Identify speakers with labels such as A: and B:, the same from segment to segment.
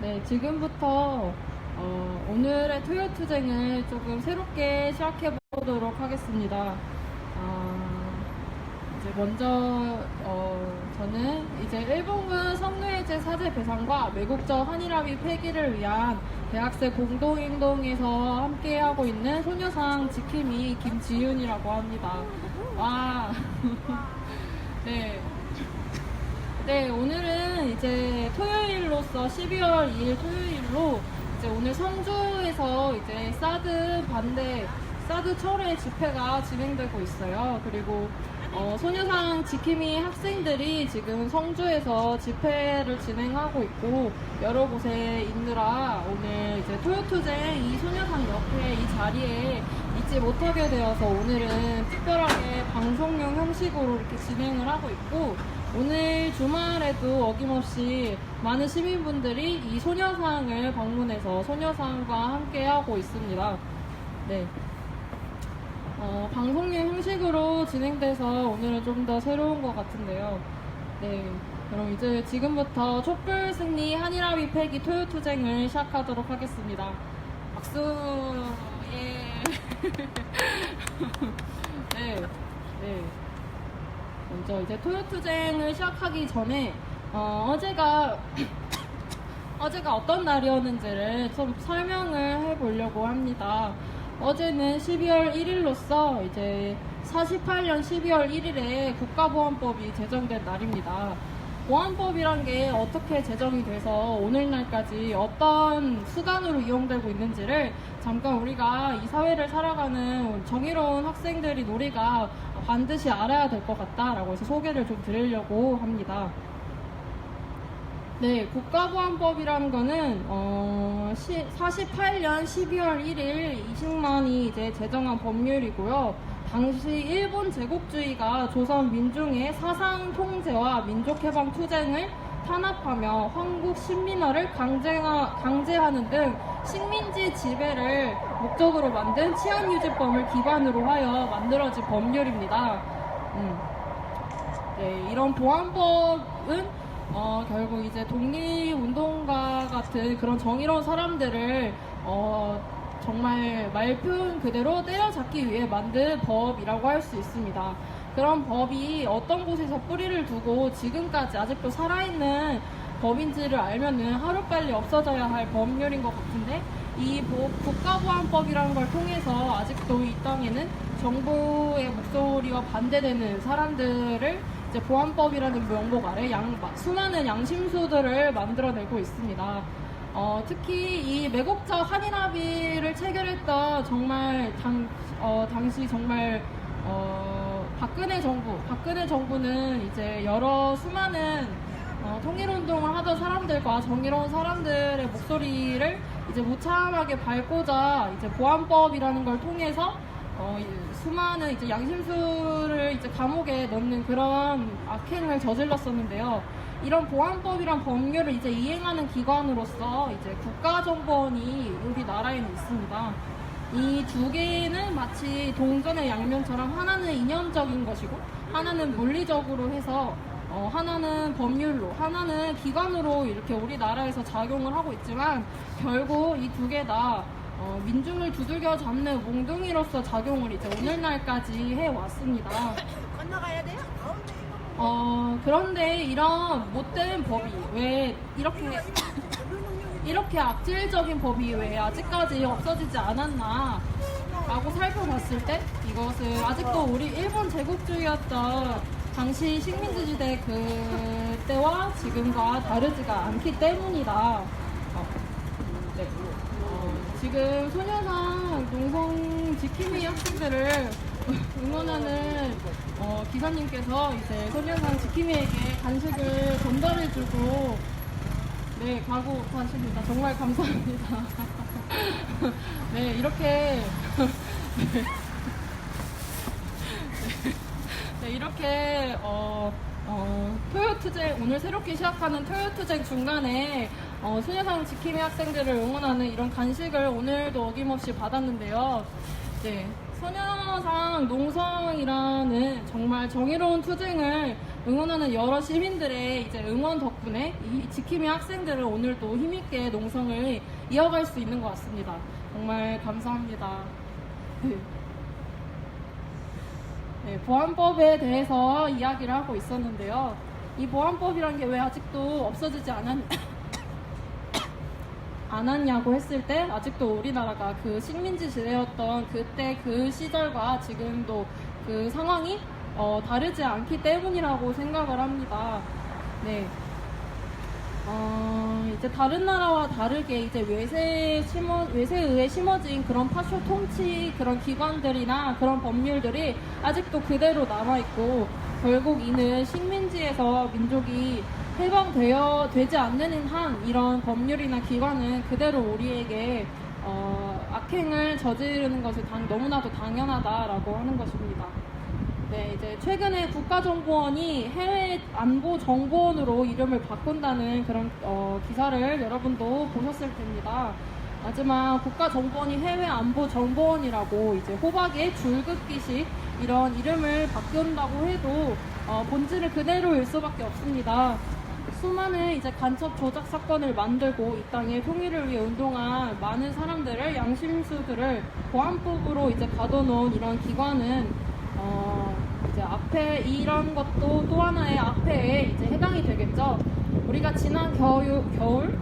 A: 네, 지금부터 오늘의 토요투쟁을 조금 새롭게 시작해 보도록 하겠습니다. 이제 먼저 저는 이제 일본군 성노예제 사죄 배상과 매국적 한일합의 폐기를 위한 대학생 공동행동에서 함께하고 있는 소녀상 지킴이 김지윤이라고 합니다. 와. 네. 네, 오늘은 이제 토요일로서 12월 2일 토요일로 이제 오늘 성주에서 이제 사드 철회 집회가 진행되고 있어요. 그리고 소녀상 지킴이 학생들이 지금 성주에서 집회를 진행하고 있고 여러 곳에 있느라 오늘 이제 토요투쟁 이 소녀상 옆에 이 자리에 있지 못하게 되어서 오늘은 특별하게 방송용 형식으로 이렇게 진행을 하고 있고 오늘 주말에도 어김없이 많은 시민분들이 이 소녀상을 방문해서 소녀상과 함께하고 있습니다. 네. 방송용 형식으로 진행돼서 오늘은 좀 더 새로운 것 같은데요. 네. 그럼 이제 지금부터 촛불 승리 한일합의 폐기 토요투쟁을 시작하도록 하겠습니다. 박수! 예! 네. 네. 먼저 이제 토요투쟁을 시작하기 전에 어제가 어떤 날이었는지를 좀 설명을 해보려고 합니다. 어제는 12월 1일로서 이제 48년 12월 1일에 국가보안법이 제정된 날입니다. 보안법이란 게 어떻게 제정이 돼서 오늘날까지 어떤 수단으로 이용되고 있는지를 잠깐 우리가 이 사회를 살아가는 정의로운 학생들이 우리가 반드시 알아야 될 것 같다라고 해서 소개를 좀 드리려고 합니다. 네, 국가보안법이라는 거는 48년 12월 1일 이승만이 이제 제정한 법률이고요. 당시 일본 제국주의가 조선 민중의 사상 통제와 민족해방 투쟁을 탄압하며 한국 신민화를 강제하는 등 식민지 지배를 목적으로 만든 치안유지법을 기반으로 하여 만들어진 법률입니다. 네, 이런 보안법은 결국 이제 독립운동가 같은 그런 정의로운 사람들을 정말 말 표현 그대로 때려잡기 위해 만든 법이라고 할 수 있습니다. 그런 법이 어떤 곳에서 뿌리를 두고 지금까지 아직도 살아있는 법인지를 알면은 하루빨리 없어져야 할 법률인 것 같은데 이 국가보안법이라는 걸 통해서 아직도 이 땅에는 정부의 목소리와 반대되는 사람들을 이제 보안법이라는 명목 아래 수많은 양심수들을 만들어내고 있습니다. 특히 이 매국적 한일합의를 체결했던 정말 당시 정말 박근혜 정부는 이제 여러 수많은 통일운동을 하던 사람들과 정의로운 사람들의 목소리를 이제 무참하게 밟고자 이제 보안법이라는 걸 통해서 수많은 이제 양심수를 이제 감옥에 넣는 그런 악행을 저질렀었는데요. 이런 보안법이란 법률을 이제 이행하는 기관으로서 이제 국가정보원이 우리나라에는 있습니다. 이 두 개는 마치 동전의 양면처럼 하나는 이념적인 것이고 하나는 물리적으로 해서 하나는 법률로 하나는 기관으로 이렇게 우리나라에서 작용을 하고 있지만 결국 이 두 개 다 민중을 두들겨 잡는 몽둥이로서 작용을 이제 오늘날까지 해왔습니다.
B: 건너가야 돼요?
A: 그런데 이런 못된 법이 왜 이렇게 악질적인 법이 왜 아직까지 없어지지 않았나 라고 살펴봤을 때 이것은 아직도 우리 일본 제국주의였던 당시 식민지시대 그때와 지금과 다르지가 않기 때문이다. 네. 지금 소녀상 농성 지킴이 학생들을 응원하는 기사님께서 이제 소녀상 지킴이에게 간식을 전달해주고 네 가고 가십니다. 정말 감사합니다. 네 이렇게 네, 이렇게 토요투쟁 오늘 새롭게 시작하는 토요투쟁 중간에 소녀상 지킴이 학생들을 응원하는 이런 간식을 오늘도 어김없이 받았는데요. 네, 소녀상 농성이라는 정말 정의로운 투쟁을 응원하는 여러 시민들의 이제 응원 덕분에 이 지킴이 학생들은 오늘도 힘있게 농성을 이어갈 수 있는 것 같습니다. 정말 감사합니다. 네, 보안법에 대해서 이야기를 하고 있었는데요. 이 보안법이란 게 왜 아직도 없어지지 않았냐고 했을 때 아직도 우리나라가 그 식민지 시대였던 그때 그 시절과 지금도 그 상황이 다르지 않기 때문이라고 생각을 합니다. 네. 이제 다른 나라와 다르게 이제 외세에 의해 심어진 그런 파쇼 통치 그런 기관들이나 그런 법률들이 아직도 그대로 남아있고 결국 이는 식민지에서 민족이 해방되지 않는 한 이런 법률이나 기관은 그대로 우리에게 악행을 저지르는 것이 너무나도 당연하다라고 하는 것입니다. 네, 이제 최근에 국가정보원이 해외안보정보원으로 이름을 바꾼다는 그런 기사를 여러분도 보셨을 텐니다. 하지만 국가정보원이 해외안보정보원이라고 이제 호박의 줄긋기식 이런 이름을 바꾼다고 해도 본질을 그대로일 수밖에 없습니다. 수많은 이제 간첩 조작 사건을 만들고 이 땅의 통일을 위해 운동한 많은 사람들을 양심수들을 보안법으로 이제 가둬놓은 이런 기관은 이제 앞에 이런 것도 또 하나의 앞에 이제 해당이 되겠죠. 우리가 지난 겨울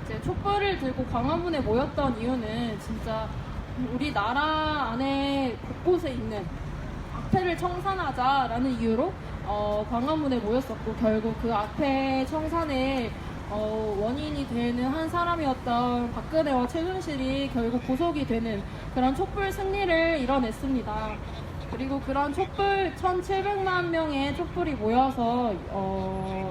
A: 이제 촛불을 들고 광화문에 모였던 이유는 진짜 우리나라 안에 곳곳에 있는 악패를 청산하자라는 이유로 광화문에 모였었고 결국 그 악패 청산의 원인이 되는 한 사람이었던 박근혜와 최순실이 결국 구속이 되는 그런 촛불 승리를 이뤄냈습니다. 그리고 그런 촛불 1,700만 명의 촛불이 모여서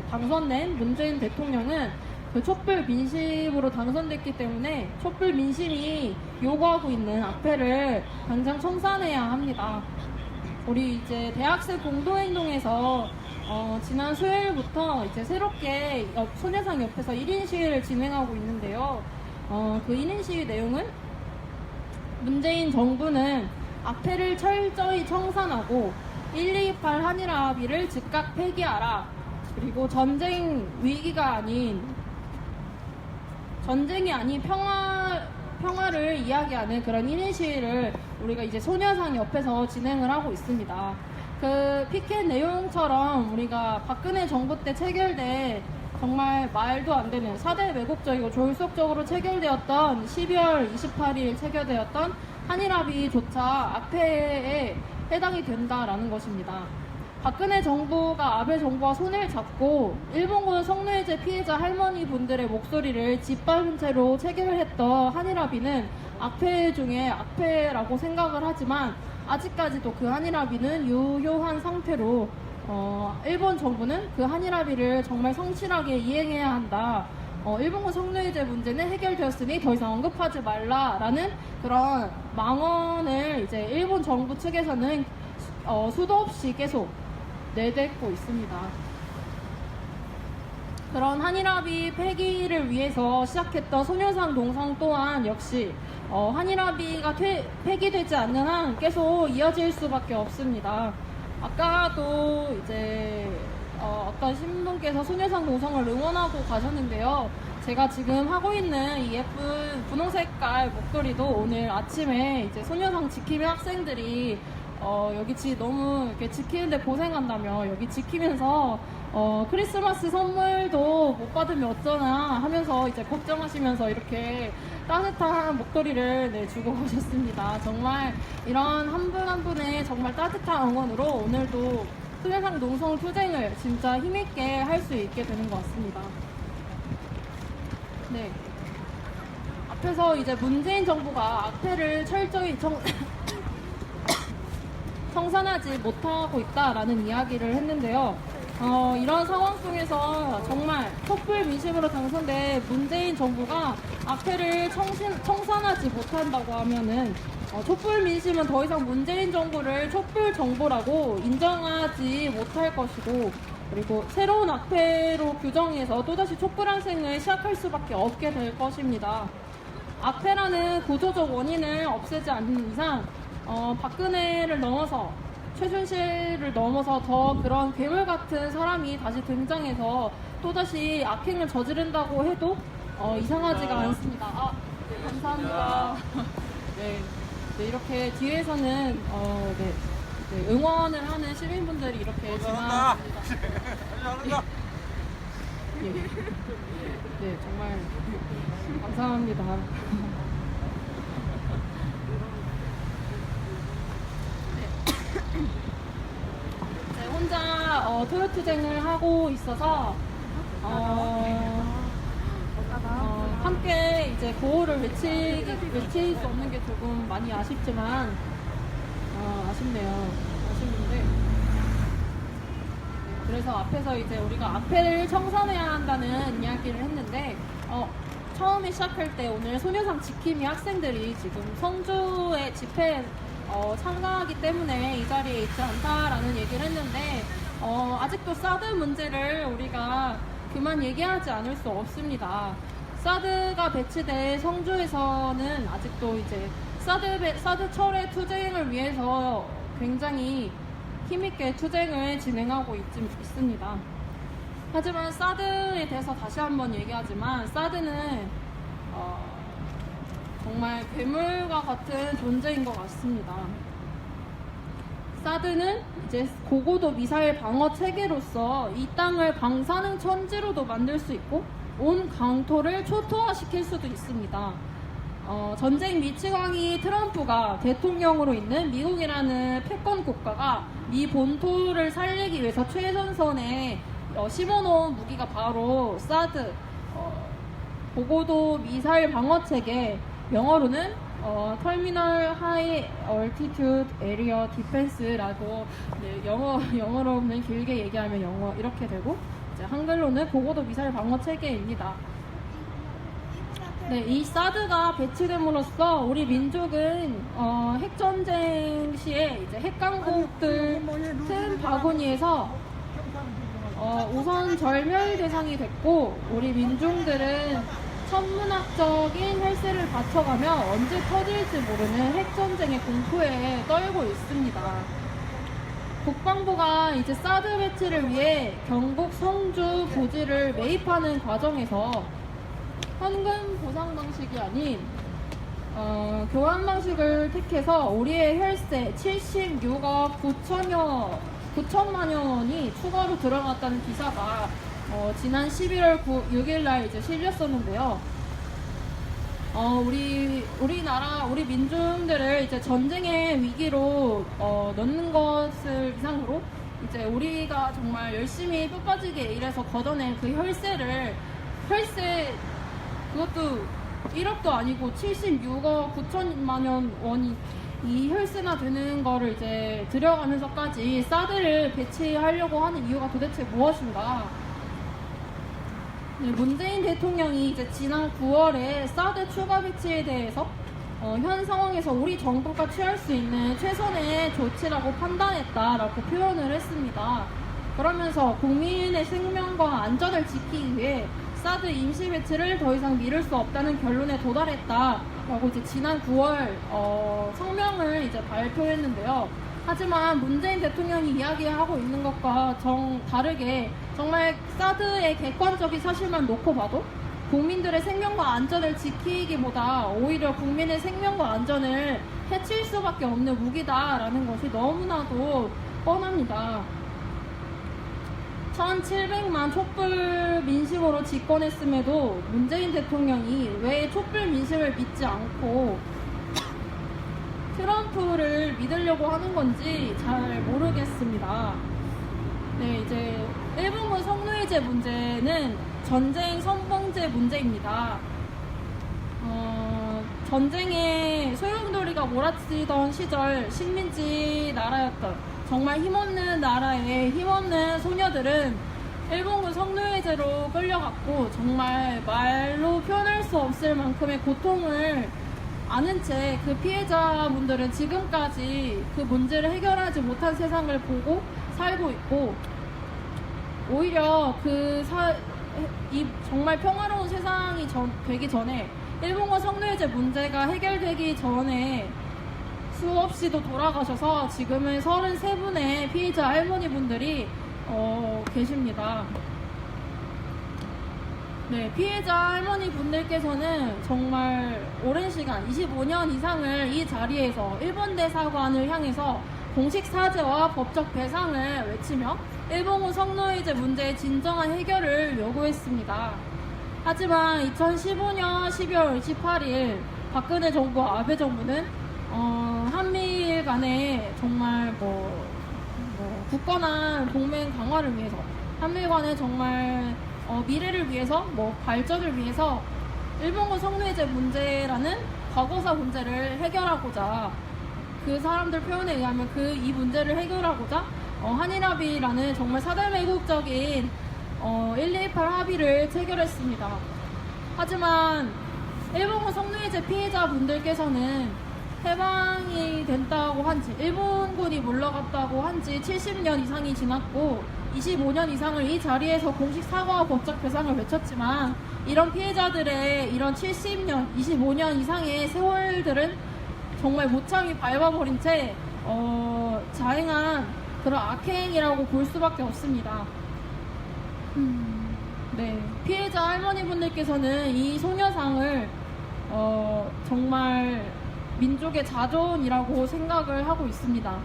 A: 당선된 문재인 대통령은 그 촛불 민심으로 당선됐기 때문에 촛불 민심이 요구하고 있는 악패를 당장 청산해야 합니다. 우리 이제 대학생 공동행동에서 지난 수요일부터 이제 새롭게 소녀상 옆에서 1인 시위를 진행하고 있는데요. 그 1인 시위 내용은 문재인 정부는 악패를 철저히 청산하고 128 한일 합의를 즉각 폐기하라. 그리고 전쟁이 아닌 평화를 이야기하는 그런 1인 시위를 우리가 이제 소녀상 옆에서 진행을 하고 있습니다. 그 피켓 내용처럼 우리가 박근혜 정부 때 체결된 정말 말도 안 되는 4대 왜곡적이고 졸속적으로 체결되었던 12월 28일 체결되었던 한일합의조차 악패에 해당이 된다라는 것입니다. 박근혜 정부가 아베 정부와 손을 잡고 일본군 성노예제 피해자 할머니 분들의 목소리를 짓밟은 채로 체결했던 한일합의는 악패 중에 악패라고 생각을 하지만 아직까지도 그 한일합의는 유효한 상태로 일본 정부는 그 한일합의를 정말 성실하게 이행해야 한다. 일본군 성노예제 문제는 해결되었으니 더 이상 언급하지 말라라는 그런 망언을 이제 일본 정부 측에서는 수도 없이 계속 내뱉고 있습니다. 그런 한일합의 폐기를 위해서 시작했던 소녀상 농성 또한 역시 한일합의가 폐기되지 않는 한 계속 이어질 수밖에 없습니다. 아까도 이제 어떤 신분께서 소녀상 농성을 응원하고 가셨는데요. 제가 지금 하고 있는 이 예쁜 분홍 색깔 목도리도 오늘 아침에 이제 소녀상 지킴이 학생들이 여기 너무 이렇게 지키는데 고생한다며 여기 지키면서 크리스마스 선물도 못 받으면 어쩌나 하면서 이제 걱정하시면서 이렇게 따뜻한 목도리를 주고 가셨습니다. 정말 이런 한 분 한 분의 정말 따뜻한 응원으로 오늘도 소녀상 농성 투쟁을 진짜 힘있게 할 수 있게 되는 것 같습니다. 네. 앞에서 이제 문재인 정부가 악패를 철저히 청산하지 못하고 있다라는 이야기를 했는데요. 이런 상황 속에서 정말 촛불 민심으로 당선된 문재인 정부가 악패를 청산하지 못한다고 하면은 촛불 민심은 더 이상 문재인 정부를 촛불 정부라고 인정하지 못할 것이고 그리고 새로운 악패로 규정해서 또다시 촛불 항쟁을 시작할 수밖에 없게 될 것입니다. 악패라는 구조적 원인을 없애지 않는 이상 박근혜를 넘어서 최순실을 넘어서 더 그런 괴물 같은 사람이 다시 등장해서 또다시 악행을 저지른다고 해도 이상하지가 않습니다. 네, 감사합니다. 네, 네, 이렇게 뒤에서는 네, 응원을 하는 시민분들이 이렇게 지나갑니다. 네, 네, 정말 감사합니다. 네, 혼자 토요투쟁을 하고 있어서 함께 이제 구호를 외칠 수 없는 게 조금 많이 아쉽지만 아쉽네요. 아쉬운데 그래서 앞에서 이제 우리가 앞에를 청산해야 한다는 이야기를 했는데 처음에 시작할 때 오늘 소녀상 지킴이 학생들이 지금 성주의 집회에 참가하기 때문에 이 자리에 있지 않다라는 얘기를 했는데 아직도 사드 문제를 우리가 그만 얘기하지 않을 수 없습니다. 사드가 배치된 성주에서는 아직도 이제 사드 철회 투쟁을 위해서 굉장히 힘있게 투쟁을 진행하고 있습니다. 하지만 사드에 대해서 다시 한번 얘기하지만 사드는 정말 괴물과 같은 존재인 것 같습니다. 사드는 이제 고고도 미사일 방어 체계로서 이 땅을 방사능 천지로도 만들 수 있고 온 강토를 초토화시킬 수도 있습니다. 전쟁 미치광이 트럼프가 대통령으로 있는 미국이라는 패권 국가가 미 본토를 살리기 위해서 최전선에 심어놓은 무기가 바로 사드 고고도 미사일 방어 체계, 영어로는 터미널 하이 얼티튜드 에리어 디펜스라고 영어로는 길게 얘기하면 영어 이렇게 되고 이제 한글로는 고고도 미사일 방어 체계입니다. 네, 이 사드가 배치됨으로써 우리 민족은 핵전쟁 시에 이제 핵강국들 틈 바구니에서 우선 절멸 대상이 됐고 우리 민중들은 천문학적인 혈세를 바쳐가며 언제 터질지 모르는 핵전쟁의 공포에 떨고 있습니다. 국방부가 이제 사드 배치를 위해 경북 성주 부지를 매입하는 과정에서 현금 보상 방식이 아닌 교환 방식을 택해서 우리의 혈세 76억 9천만 원이 추가로 들어갔다는 기사가 지난 11월 6일 날 이제 실렸었는데요. 우리 민중들을 이제 전쟁의 위기로 넣는 것을 이상으로 이제 우리가 정말 열심히 뼈 빠지게 일해서 걷어낸 그 혈세 그것도 1억도 아니고 76억 9천만 원이 이 혈세나 되는 거를 이제 들여가면서까지 사드를 배치하려고 하는 이유가 도대체 무엇인가? 네, 문재인 대통령이 이제 지난 9월에 사드 추가 배치에 대해서 현 상황에서 우리 정부가 취할 수 있는 최선의 조치라고 판단했다라고 표현을 했습니다. 그러면서 국민의 생명과 안전을 지키기 위해 사드 임시 배치를 더 이상 미룰 수 없다는 결론에 도달했다라고 이제 지난 9월 성명을 이제 발표했는데요. 하지만 문재인 대통령이 이야기하고 있는 것과 다르게 정말 사드의 객관적인 사실만 놓고 봐도 국민들의 생명과 안전을 지키기보다 오히려 국민의 생명과 안전을 해칠 수밖에 없는 무기다라는 것이 너무나도 뻔합니다. 1700만 촛불 민심으로 집권했음에도 문재인 대통령이 왜 촛불 민심을 믿지 않고 트럼프를 믿으려고 하는 건지 잘 모르겠습니다. 네, 이제 일본군 성노예제 문제는 전쟁 선봉제 문제입니다. 전쟁에 소용돌이가 몰아치던 시절 식민지 나라였던 정말 힘없는 나라의 힘없는 소녀들은 일본군 성노예제로 끌려갔고 정말 말로 표현할 수 없을 만큼의 고통을 아는 채 그 피해자분들은 지금까지 그 문제를 해결하지 못한 세상을 보고 살고 있고 오히려 이 정말 평화로운 세상이 되기 전에 일본군 성노예제 문제가 해결되기 전에 수없이도 돌아가셔서 지금은 33분의 피해자 할머니분들이 계십니다. 네, 피해자 할머니 분들께서는 정말 오랜 시간 25년 이상을 이 자리에서 일본대 사관을 향해서 공식 사죄와 법적 배상을 외치며 일본군 성노예제 문제의 진정한 해결을 요구했습니다. 하지만 2015년 12월 28일 박근혜 정부 아베 정부는 한미일 간에 정말 굳건한 동맹 강화를 위해서 한미일 간에 정말 미래를 위해서 발전을 위해서 일본군 성노예제 문제라는 과거사 문제를 해결하고자 그 사람들 표현에 의하면 이 문제를 해결하고자 한일합의라는 정말 사대매국적인 1218 합의를 체결했습니다. 하지만 일본군 성노예제 피해자분들께서는 해방이 된다고 한지 일본군이 물러갔다고 한지 70년 이상이 지났고 25년 이상을 이 자리에서 공식 사과와 법적 배상을 외쳤지만 이런 피해자들의 이런 70년, 25년 이상의 세월들은 정말 모참이 밟아버린 채 자행한 그런 악행이라고 볼 수밖에 없습니다. 네, 피해자 할머니분들께서는 이 소녀상을 정말 민족의 자존이라고 생각을 하고 있습니다.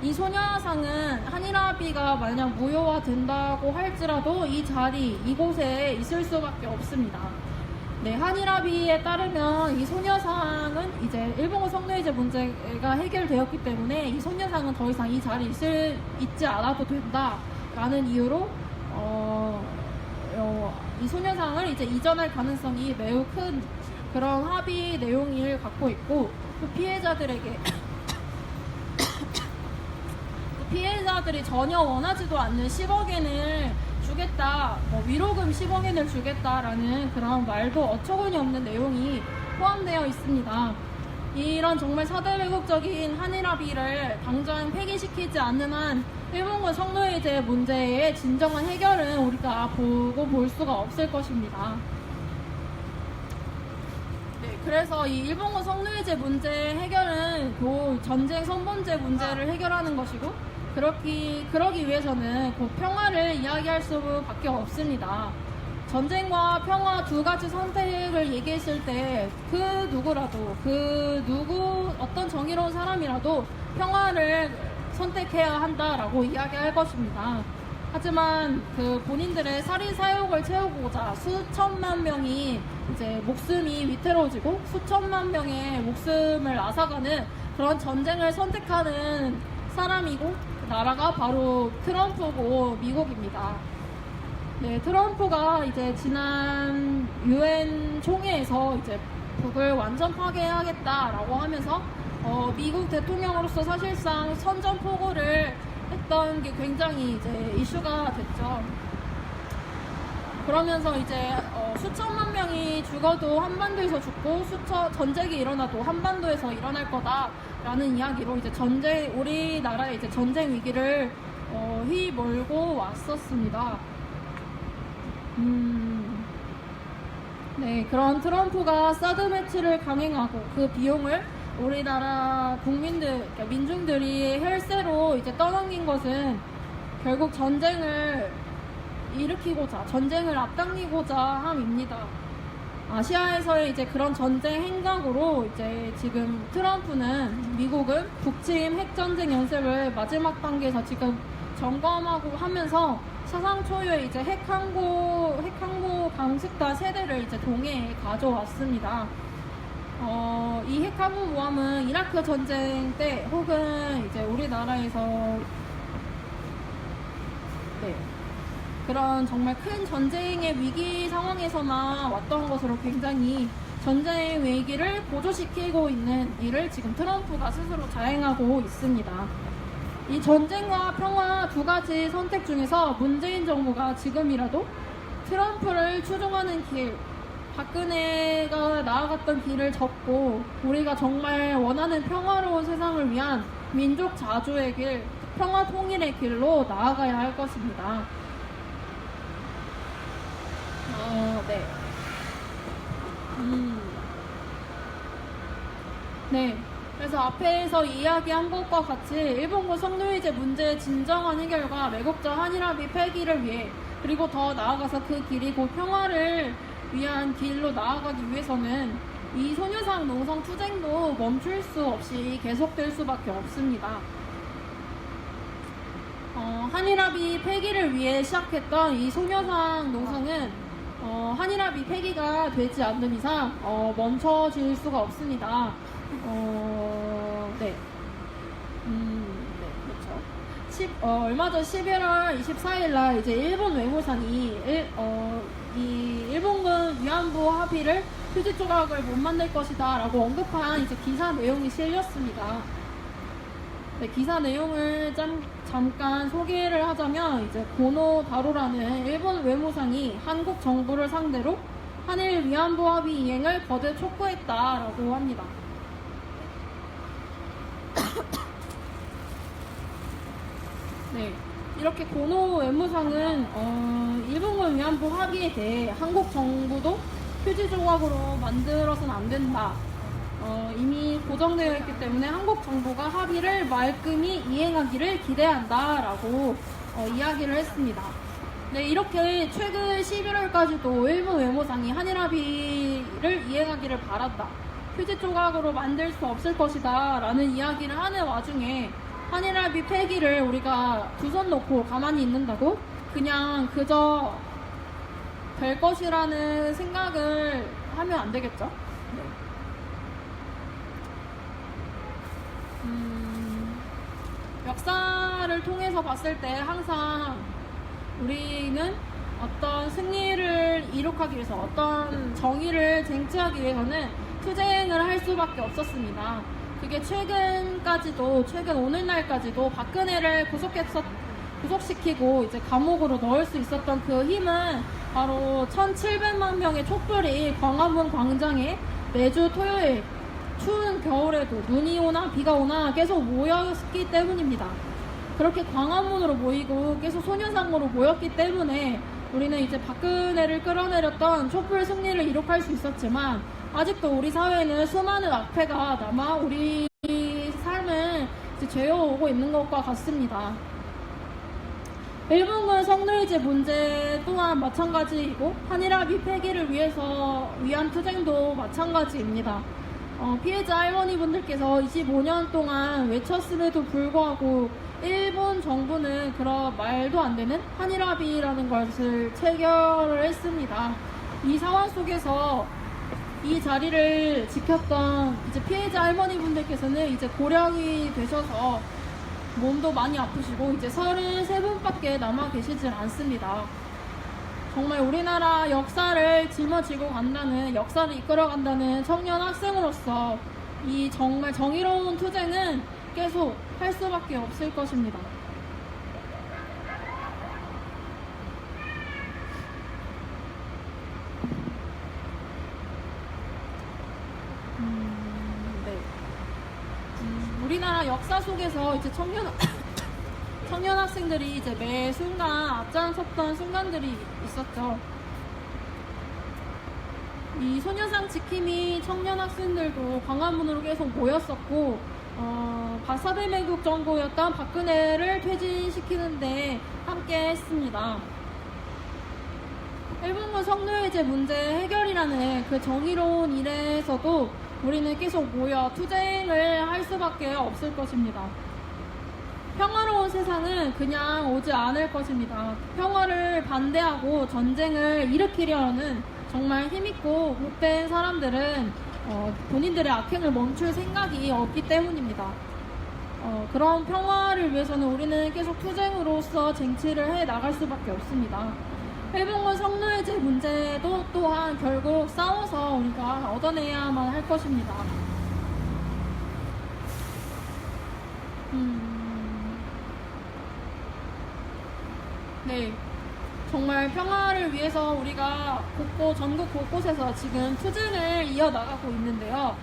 A: 이 소녀상은 한일합의가 만약 무효화된다고 할지라도 이 자리, 이곳에 있을 수밖에 없습니다. 네, 한일합의에 따르면 이 소녀상은 이제 일본군 성노예제 문제가 해결되었기 때문에 이 소녀상은 더 이상 이 자리에 있지 않아도 된다라는 이유로 이 소녀상을 이제 이전할 가능성이 매우 큰 그런 합의 내용을 갖고 있고 그 피해자들이 전혀 원하지도 않는 10억엔을 주겠다, 위로금 10억엔을 주겠다라는 그런 말도 어처구니 없는 내용이 포함되어 있습니다. 이런 정말 사대외국적인 한일합의를 당장 폐기시키지 않는 한 일본군 성노예제 문제의 진정한 해결은 우리가 보고 볼 수가 없을 것입니다. 네, 그래서 이 일본군 성노예제 문제 해결은 전쟁 선범죄 문제를 해결하는 것이고 그러기 위해서는 평화를 이야기할 수밖에 없습니다. 전쟁과 평화 두 가지 선택을 얘기했을 때 어떤 정의로운 사람이라도 평화를 선택해야 한다라고 이야기할 것입니다. 하지만 본인들의 살인 사욕을 채우고자 수천만 명이 이제 목숨이 위태로워지고 수천만 명의 목숨을 앗아가는 그런 전쟁을 선택하는 사람이고 나라가 바로 트럼프고 미국입니다. 네, 트럼프가 이제 지난 UN 총회에서 이제 북을 완전 파괴하겠다라고 하면서 미국 대통령으로서 사실상 선전포고를 했던 게 굉장히 이제 이슈가 됐죠. 그러면서 이제 수천만 명이 죽어도 한반도에서 죽고 전쟁이 일어나도 한반도에서 일어날 거다라는 이야기로 이제 우리나라의 이제 전쟁 위기를 휘몰고 왔었습니다. 네, 그런 트럼프가 사드 매치를 강행하고 그 비용을 우리나라 그러니까 민중들이 혈세로 이제 떠넘긴 것은 결국 전쟁을 앞당기고자 함입니다. 아시아에서의 이제 그런 전쟁 행각으로 이제 지금 미국은 북침 핵전쟁 연습을 마지막 단계에서 지금 점검하고 하면서 사상 초유의 이제 핵항구 강습단 세대를 이제 동해에 가져왔습니다. 이 핵항구 모함은 이라크 전쟁 때 혹은 이제 우리나라에서 그런 정말 큰 전쟁의 위기 상황에서만 왔던 것으로 굉장히 전쟁 위기를 고조시키고 있는 일을 지금 트럼프가 스스로 자행하고 있습니다. 이 전쟁과 평화 두 가지 선택 중에서 문재인 정부가 지금이라도 트럼프를 추종하는 길, 박근혜가 나아갔던 길을 접고 우리가 정말 원하는 평화로운 세상을 위한 민족 자주의 길, 평화 통일의 길로 나아가야 할 것입니다. 네. 그래서 앞에서 이야기한 것과 같이 일본군 성노예제 문제의 진정한 해결과 매국적 한일합의 폐기를 위해, 그리고 더 나아가서 그 길이 곧 평화를 위한 길로 나아가기 위해서는 이 소녀상 농성 투쟁도 멈출 수 없이 계속될 수밖에 없습니다. 한일합의 폐기를 위해 시작했던 이 소녀상 농성은 한일합의 폐기가 되지 않는 이상 멈춰질 수가 없습니다. 네. 네, 그렇죠. 얼마 전 11월 24일 날 이제 일본 외무상이 이 일본군 위안부 합의를 휴지 조각을 못 만들 것이다 라고 언급한 이제 기사 내용이 실렸습니다. 네, 기사 내용을 잠깐 소개를 하자면, 이제 고노다로라는 일본 외무상이 한국 정부를 상대로 한일 위안부 합의 이행을 거듭 촉구했다라고 합니다. 네, 이렇게 고노 외무상은 일본군 위안부 합의에 대해 한국 정부도 휴지 조각으로 만들어서는 안 된다. 이미 고정되어 있기 때문에 한국 정부가 합의를 말끔히 이행하기를 기대한다라고 이야기를 했습니다. 네, 이렇게 최근 11월까지도 일본 외무상이 한일 합의를 이행하기를 바란다, 휴지 조각으로 만들 수 없을 것이다 라는 이야기를 하는 와중에 한일 합의 폐기를 우리가 두 손 놓고 가만히 있는다고? 그냥 그저 될 것이라는 생각을 하면 안 되겠죠? 네. 역사를 통해서 봤을 때 항상 우리는 어떤 승리를 이룩하기 위해서, 어떤 정의를 쟁취하기 위해서는 투쟁을 할 수밖에 없었습니다. 그게 최근 오늘날까지도 박근혜를 구속시키고 이제 감옥으로 넣을 수 있었던 그 힘은 바로 1,700만 명의 촛불이 광화문 광장에 매주 토요일 추운 겨울에도 눈이 오나 비가 오나 계속 모였기 때문입니다. 그렇게 광화문으로 모이고 계속 소녀상으로 모였기 때문에 우리는 이제 박근혜를 끌어내렸던 촛불 승리를 이룩할 수 있었지만, 아직도 우리 사회에는 수많은 악폐가 남아 우리 삶을 이제 죄어오고 있는 것과 같습니다. 일본군 성노예제 문제 또한 마찬가지이고, 한일합의 폐기를 위한 투쟁도 마찬가지입니다. 피해자 할머니분들께서 25년 동안 외쳤음에도 불구하고 일본 정부는 그런 말도 안 되는 한일합의라는 것을 체결을 했습니다. 이 상황 속에서 이 자리를 지켰던 이제 피해자 할머니분들께서는 이제 고령이 되셔서 몸도 많이 아프시고 이제 33분밖에 남아 계시질 않습니다. 정말 우리나라 역사를 짊어지고 간다는, 역사를 이끌어간다는 청년 학생으로서 이 정말 정의로운 투쟁은 계속 할 수밖에 없을 것입니다. 네. 우리나라 역사 속에서 이제 청년 학생들이 이제 매 순간 앞장섰던 순간들이 있었죠. 이 소녀상 지킴이 청년 학생들도 광화문으로 계속 모였었고, 사대매국 정부였던 박근혜를 퇴진시키는데 함께 했습니다. 일본군 성노예제 문제 해결이라는 그 정의로운 일에서도 우리는 계속 모여 투쟁을 할 수밖에 없을 것입니다. 평화로운 세상은 그냥 오지 않을 것입니다. 평화를 반대하고 전쟁을 일으키려는 정말 힘있고 못된 사람들은 본인들의 악행을 멈출 생각이 없기 때문입니다. 그런 평화를 위해서는 우리는 계속 투쟁으로서 쟁취를 해 나갈 수밖에 없습니다. 일본군 성노예제 문제도 또한 결국 싸워서 우리가 얻어내야만 할 것입니다. 네, 정말 평화를 위해서 우리가 전국 곳곳에서 지금 투쟁을 이어나가고 있는데요.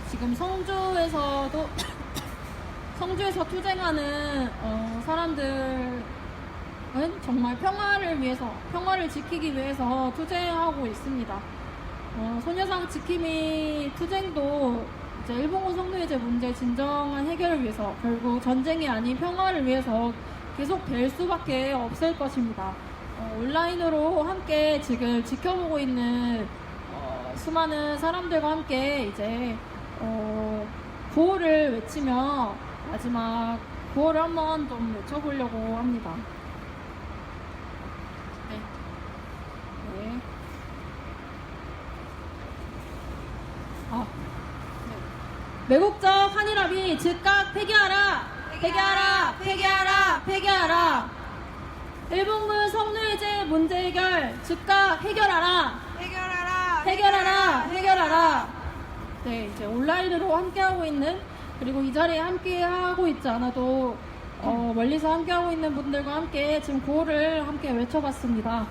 A: 지금 성주에서 투쟁하는 사람들은 정말 평화를 지키기 위해서 투쟁하고 있습니다. 소녀상 지킴이 투쟁도 이제 일본군 성노예제 문제 진정한 해결을 위해서 결국 전쟁이 아닌 평화를 위해서 계속 될 수밖에 없을 것입니다. 온라인으로 함께 지금 지켜보고 있는 수많은 사람들과 함께 이제 구호를 외치며 마지막 구호를 한번 좀 외쳐보려고 합니다. 네. 네. 네. 매국적 한일합의 즉각 폐기하라! 폐기하라! 폐기하라! 폐기하라! 일본군 성노예제 문제 해결 즉각 해결하라!
B: 해결하라!
A: 해결하라! 해결하라! 네, 이제 온라인으로 함께하고 있는, 그리고 이 자리에 함께하고 있지 않아도 멀리서 함께하고 있는 분들과 함께 지금 구호를 함께 외쳐봤습니다.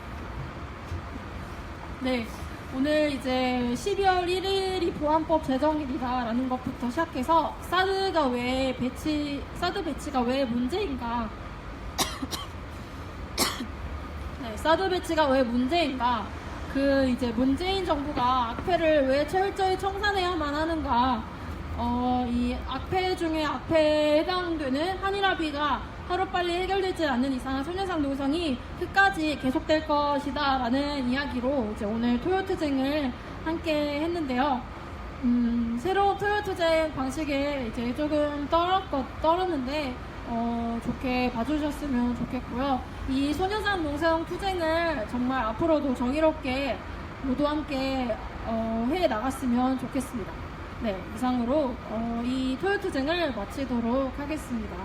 A: 네, 오늘 이제 12월 1일이 보안법 제정일이다라는 것부터 시작해서 사드 배치가 왜 문제인가? 네, 사드 배치가 왜 문제인가? 이제 문재인 정부가 악폐를 왜 철저히 청산해야만 하는가? 이 악폐 중에 악폐에 해당되는 한일합의가 하루빨리 해결되지 않는 이상 소녀상 노선이 끝까지 계속될 것이다 라는 이야기로 이제 오늘 토요투쟁을 함께 했는데요. 새로운 토요투쟁 방식에 이제 조금 떨었는데 좋게 봐주셨으면 좋겠고요. 이 소녀상 농성 투쟁을 정말 앞으로도 정의롭게 모두 함께 해 나갔으면 좋겠습니다. 네, 이상으로 이 토요투쟁을 마치도록 하겠습니다.